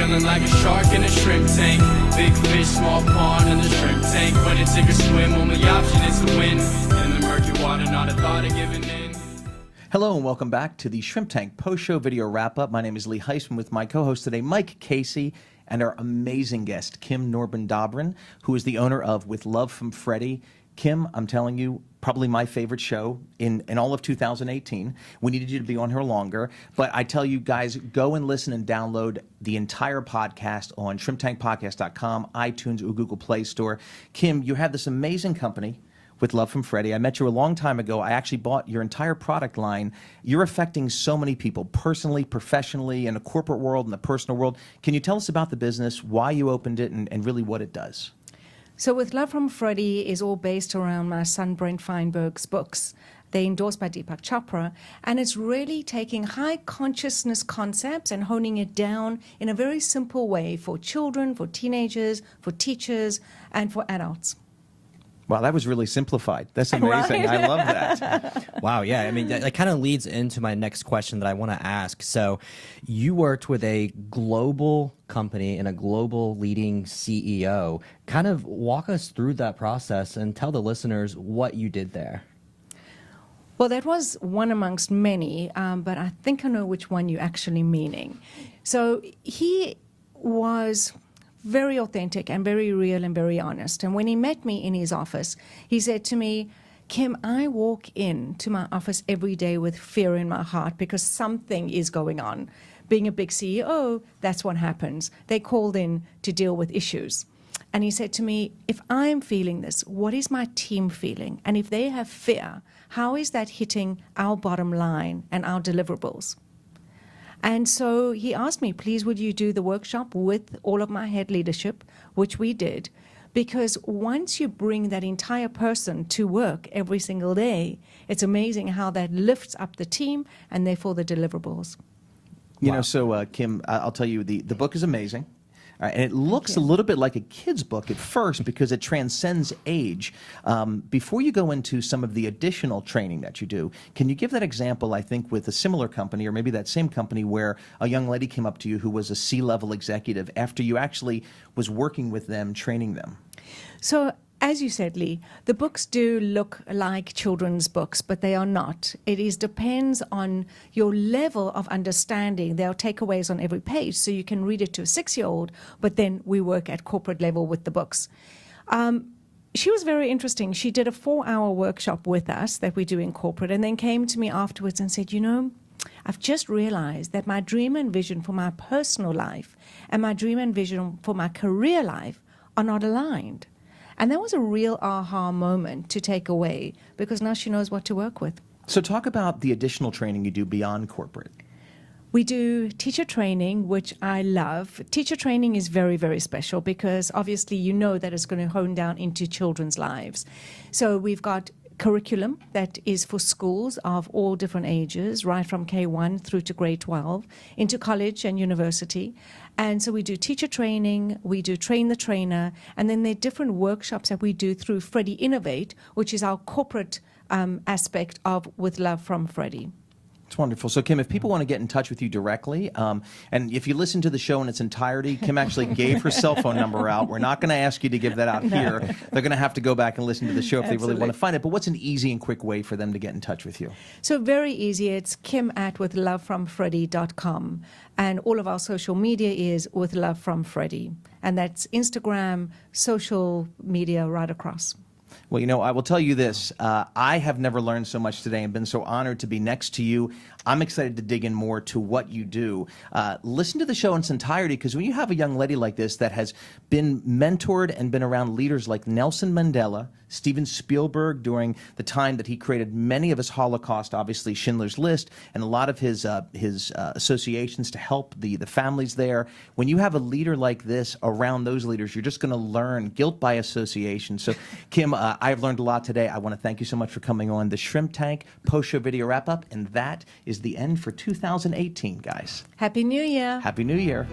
feeling like a shark in a shrimp tank. Big fish, small pond in the shrimp tank. When it sink or swim, only option is to win. In the murky water, not a thought of giving in. Hello and welcome back to the Shrimp Tank post-show video wrap-up. My name is Lee Heisman with my co-host today, Mike Casey, and our amazing guest, Kim Normand Dobrin, who is the owner of With Love From Freddie. Kim, I'm telling you, probably my favorite show in all of 2018. We needed you to be on here longer. But I tell you guys, go and listen and download the entire podcast on shrimptankpodcast.com, iTunes, or Google Play Store. Kim, you have this amazing company, With Love From Freddie. I met you a long time ago. I actually bought your entire product line. You're affecting so many people, personally, professionally, in the corporate world, in the personal world. Can you tell us about the business, why you opened it, and really what it does? So With Love From Freddie is all based around my son Brent Feinberg's books. They're endorsed by Deepak Chopra, and it's really taking high consciousness concepts and honing it down in a very simple way for children, for teenagers, for teachers, and for adults. Wow, that was really simplified. That's amazing. Right? I love that. Wow, yeah. I mean, that kind of leads into my next question that I want to ask. So you worked with a global company and a global leading CEO. Kind of walk us through that process and tell the listeners what you did there. Well, that was one amongst many, but I think I know which one you're actually meaning. So he was very authentic and very real and very honest. And when he met me in his office, he said to me, Kim, I walk into my office every day with fear in my heart because something is going on. Being a big CEO, that's what happens. They called in to deal with issues. And he said to me, if I'm feeling this, what is my team feeling? And if they have fear, how is that hitting our bottom line and our deliverables? And so he asked me, please, would you do the workshop with all of my head leadership, which we did, because once you bring that entire person to work every single day, it's amazing how that lifts up the team and therefore the deliverables. You know, so Kim, I'll tell you, the book is amazing. And it looks a little bit like a kid's book at first because it transcends age. Before you go into some of the additional training that you do, can you give that example, I think, with a similar company or maybe that same company where a young lady came up to you who was a C-level executive after you actually was working with them, training them? So, as you said, Lee, the books do look like children's books, but they are not. It depends on your level of understanding. There are takeaways on every page, so you can read it to a 6-year-old, but then we work at corporate level with the books. She was very interesting. She did a 4-hour workshop with us that we do in corporate, and then came to me afterwards and said, you know, I've just realized that my dream and vision for my personal life and my dream and vision for my career life are not aligned. And that was a real aha moment to take away because now she knows what to work with. So talk about the additional training you do beyond corporate. We do teacher training, which I love. Teacher training is very, very special because obviously you know that it's going to hone down into children's lives. So we've got curriculum that is for schools of all different ages, right from K1 through to grade 12, into college and university. And so we do teacher training, we do train the trainer, and then there are different workshops that we do through Freddie Innovate, which is our corporate aspect of With Love From Freddie. It's wonderful. So, Kim, if people want to get in touch with you directly, and if you listen to the show in its entirety, Kim actually gave her cell phone number out. We're not going to ask you to give that out here. They're going to have to go back and listen to the show if they really want to find it. But what's an easy and quick way for them to get in touch with you? So very easy. It's kim@withlovefromfreddie.com. And all of our social media is With Love From Freddie. And that's Instagram, social media right across. Well, you know, I will tell you this. I have never learned so much today and been so honored to be next to you. I'm excited to dig in more to what you do. Listen to the show in its entirety, because when you have a young lady like this that has been mentored and been around leaders like Nelson Mandela, Steven Spielberg during the time that he created many of his Holocaust, obviously Schindler's List, and a lot of his associations to help the families there. When you have a leader like this around those leaders, you're just going to learn guilt by association. So, Kim, I've learned a lot today. I want to thank you so much for coming on the Shrimp Tank post-show video wrap-up, and that is the end for 2018, guys. Happy New Year. Happy New Year.